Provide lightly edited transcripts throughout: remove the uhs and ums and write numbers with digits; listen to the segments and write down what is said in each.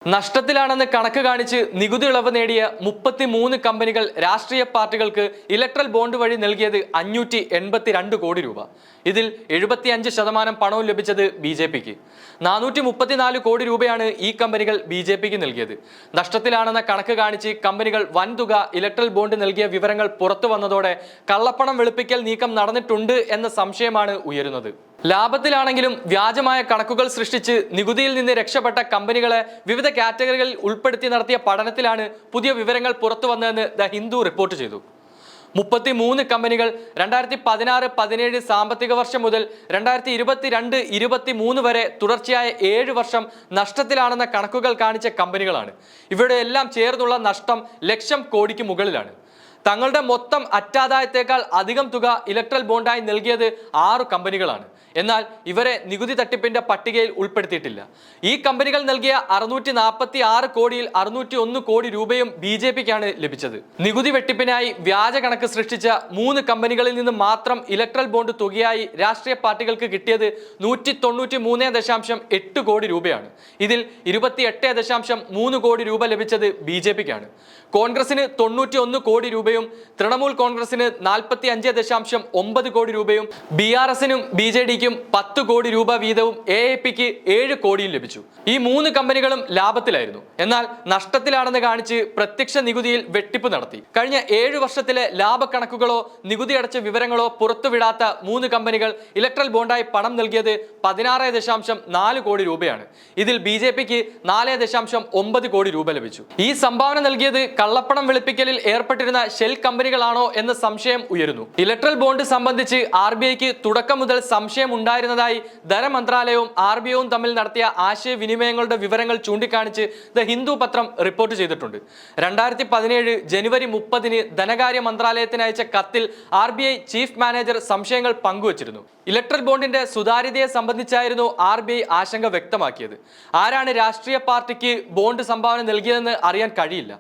നഷ്ടത്തിലാണെന്ന് കണക്ക് കാണിച്ച് നികുതി ഇളവ് നേടിയ 33 കമ്പനികൾ രാഷ്ട്രീയ പാർട്ടികൾക്ക് ഇലക്ട്രൽ ബോണ്ട് വഴി നൽകിയത് 582 കോടി രൂപ. ഇതിൽ 75% പണവും ലഭിച്ചത് ബിജെപിക്ക്. 434 കോടി രൂപയാണ് ഈ കമ്പനികൾ ബിജെപിക്ക് നൽകിയത്. നഷ്ടത്തിലാണെന്ന കണക്ക് കാണിച്ച് കമ്പനികൾ വൻതുക ഇലക്ട്രൽ ബോണ്ട് നൽകിയ വിവരങ്ങൾ പുറത്തു വന്നതോടെ കള്ളപ്പണം വെളുപ്പിക്കൽ നീക്കം നടന്നിട്ടുണ്ട് എന്ന സംശയമാണ് ഉയരുന്നത്. ലാഭത്തിലാണെങ്കിലും വ്യാജമായ കണക്കുകൾ സൃഷ്ടിച്ച് നികുതിയിൽ നിന്ന് രക്ഷപ്പെട്ട കമ്പനികളെ വിവിധ കാറ്റഗറികളിൽ ഉൾപ്പെടുത്തി നടത്തിയ പഠനത്തിലാണ് പുതിയ വിവരങ്ങൾ പുറത്തു വന്നതെന്ന് ദ ഹിന്ദു റിപ്പോർട്ട് ചെയ്തു. 33 കമ്പനികൾ 2016-17 സാമ്പത്തിക വർഷം മുതൽ 2022-23 വരെ തുടർച്ചയായ 7 വർഷം നഷ്ടത്തിലാണെന്ന കണക്കുകൾ കാണിച്ച കമ്പനികളാണ്. ഇവയുടെ എല്ലാം ചേർന്നുള്ള നഷ്ടം ലക്ഷം കോടിക്ക് മുകളിലാണ്. തങ്ങളുടെ മൊത്തം അറ്റാദായത്തേക്കാൾ അധികം തുക ഇലക്ട്രൽ ബോണ്ടായി നൽകിയത് 6 കമ്പനികളാണ്. എന്നാൽ ഇവരെ നികുതി തട്ടിപ്പിന്റെ പട്ടികയിൽ ഉൾപ്പെടുത്തിയിട്ടില്ല. ഈ കമ്പനികൾ നൽകിയ 646 കോടിയിൽ 601 കോടി രൂപയും ബിജെപിക്കാണ് ലഭിച്ചത്. നികുതി വെട്ടിപ്പിനായി വ്യാജ കണക്ക് സൃഷ്ടിച്ച 3 കമ്പനികളിൽ നിന്ന് മാത്രം ഇലക്ട്രൽ ബോണ്ട് തുകയായി രാഷ്ട്രീയ പാർട്ടികൾക്ക് കിട്ടിയത് 193.8 കോടി രൂപയാണ്. ഇതിൽ 28.3 കോടി രൂപ ലഭിച്ചത് ബിജെപിക്കാണ്. കോൺഗ്രസിന് 91 കോടി രൂപയും തൃണമൂൽ കോൺഗ്രസിന് 45.9 കോടി രൂപയും BRSനും BJDക്കും 10 കോടി രൂപ വീതവും AAPക്ക് 7 കോടിയും ലഭിച്ചു. ഈ 3 കമ്പനികളും ലാഭത്തിലായിരുന്നു. എന്നാൽ നഷ്ടത്തിലാണെന്ന് കാണിച്ച് പ്രത്യക്ഷ നികുതിയിൽ വെട്ടിപ്പ് നടത്തി. കഴിഞ്ഞ 7 വർഷത്തിലെ ലാഭ കണക്കുകളോ നികുതി അടച്ച വിവരങ്ങളോ പുറത്തുവിടാത്ത 3 കമ്പനികൾ ഇലക്ട്രൽ ബോണ്ടായി പണം നൽകിയത് 16.4 കോടി രൂപയാണ്. ഇതിൽ BJPക്ക് 4.9 കോടി രൂപ ലഭിച്ചു. ഈ സംഭാവന നൽകിയത് കള്ളപ്പണം വെളുപ്പിക്കലിൽ ഏർപ്പെട്ടിരുന്ന ഷെൽ കമ്പനികളാണോ എന്ന സംശയം ഉയരുന്നു. ഇലക്ട്രൽ ബോണ്ട് സംബന്ധിച്ച് RBIക്ക് തുടക്കം മുതൽ സംശയം ഉണ്ടായിരുന്നതായി ധനമന്ത്രാലയവും RBIയും തമ്മിൽ നടത്തിയ ആശയവിനിമയങ്ങളുടെ വിവരങ്ങൾ ചൂണ്ടിക്കാണിച്ച് ദ ഹിന്ദു പത്രം റിപ്പോർട്ട് ചെയ്തിട്ടുണ്ട്. 2017 ജനുവരി 30 ധനകാര്യ മന്ത്രാലയത്തിന് അയച്ച കത്തിൽ RBI ചീഫ് മാനേജർ സംശയങ്ങൾ പങ്കുവച്ചിരുന്നു. ഇലക്ട്രൽ ബോണ്ടിന്റെ സുതാര്യതയെ സംബന്ധിച്ചായിരുന്നു RBI ആശങ്ക വ്യക്തമാക്കിയത്. ആരാണ് രാഷ്ട്രീയ പാർട്ടിക്ക് ബോണ്ട് സംഭാവന നൽകിയതെന്ന് അറിയാൻ കഴിയില്ല.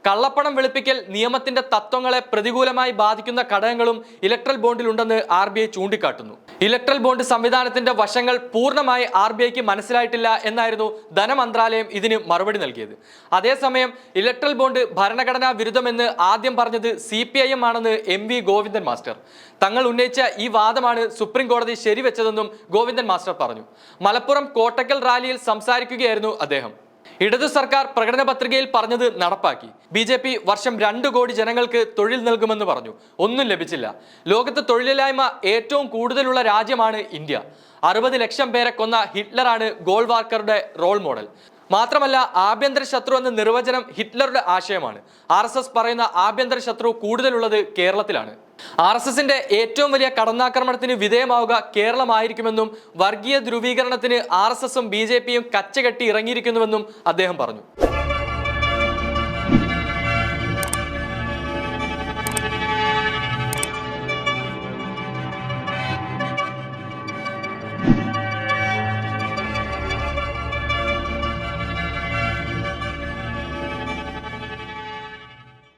കള്ളപ്പണം വെളുപ്പിക്കൽ നിയമത്തിന്റെ തത്വങ്ങളെ പ്രതികൂലമായി ബാധിക്കുന്ന ഘടകങ്ങളും ഇലക്ട്രൽ ബോണ്ടിലുണ്ടെന്ന് RBI ചൂണ്ടിക്കാട്ടുന്നു. ഇലക്ട്രൽ ബോണ്ട് സംവിധാനത്തിന്റെ വശങ്ങൾ പൂർണ്ണമായി RBIക്ക് മനസ്സിലായിട്ടില്ല എന്നായിരുന്നു ധനമന്ത്രാലയം ഇതിന് മറുപടി നൽകിയത്. അതേസമയം ഇലക്ട്രൽ ബോണ്ട് ഭരണഘടനാ വിരുദ്ധമെന്ന് ആദ്യം പറഞ്ഞത് CPIM ആണെന്ന് MV ഗോവിന്ദൻ മാസ്റ്റർ. തങ്ങൾ ഉന്നയിച്ച ഈ വാദമാണ് സുപ്രീം കോടതി ശരിവെച്ചതെന്നും ഗോവിന്ദൻ മാസ്റ്റർ പറഞ്ഞു. മലപ്പുറം കോട്ടക്കൽ റാലിയിൽ സംസാരിക്കുകയായിരുന്നു അദ്ദേഹം. ഇടതു സർക്കാർ പ്രകടന പത്രികയിൽ പറഞ്ഞത് നടപ്പാക്കി. BJP വർഷം 2 കോടി ജനങ്ങൾക്ക് തൊഴിൽ നൽകുമെന്ന് പറഞ്ഞു. ഒന്നും ലഭിച്ചില്ല. ലോകത്ത് തൊഴിലില്ലായ്മ ഏറ്റവും കൂടുതലുള്ള രാജ്യമാണ് ഇന്ത്യ. 60 ലക്ഷം പേരെ കൊന്ന ഹിറ്റ്ലറാണ് ഗോൾവാർക്കറുടെ റോൾ മോഡൽ. മാത്രമല്ല, ആഭ്യന്തര ശത്രു എന്ന നിർവചനം ഹിറ്റ്ലറുടെ ആശയമാണ്. RSS പറയുന്ന ആഭ്യന്തര ശത്രു കൂടുതലുള്ളത് കേരളത്തിലാണ്. RSSന്റെ ഏറ്റവും വലിയ കടന്നാക്രമണത്തിന് വിധേയമാവുക കേരളമായിരിക്കുമെന്നും വർഗീയ ധ്രുവീകരണത്തിന് RSSും BJPയും കച്ചകെട്ടി ഇറങ്ങിയിരിക്കുന്നുവെന്നും അദ്ദേഹം പറഞ്ഞു.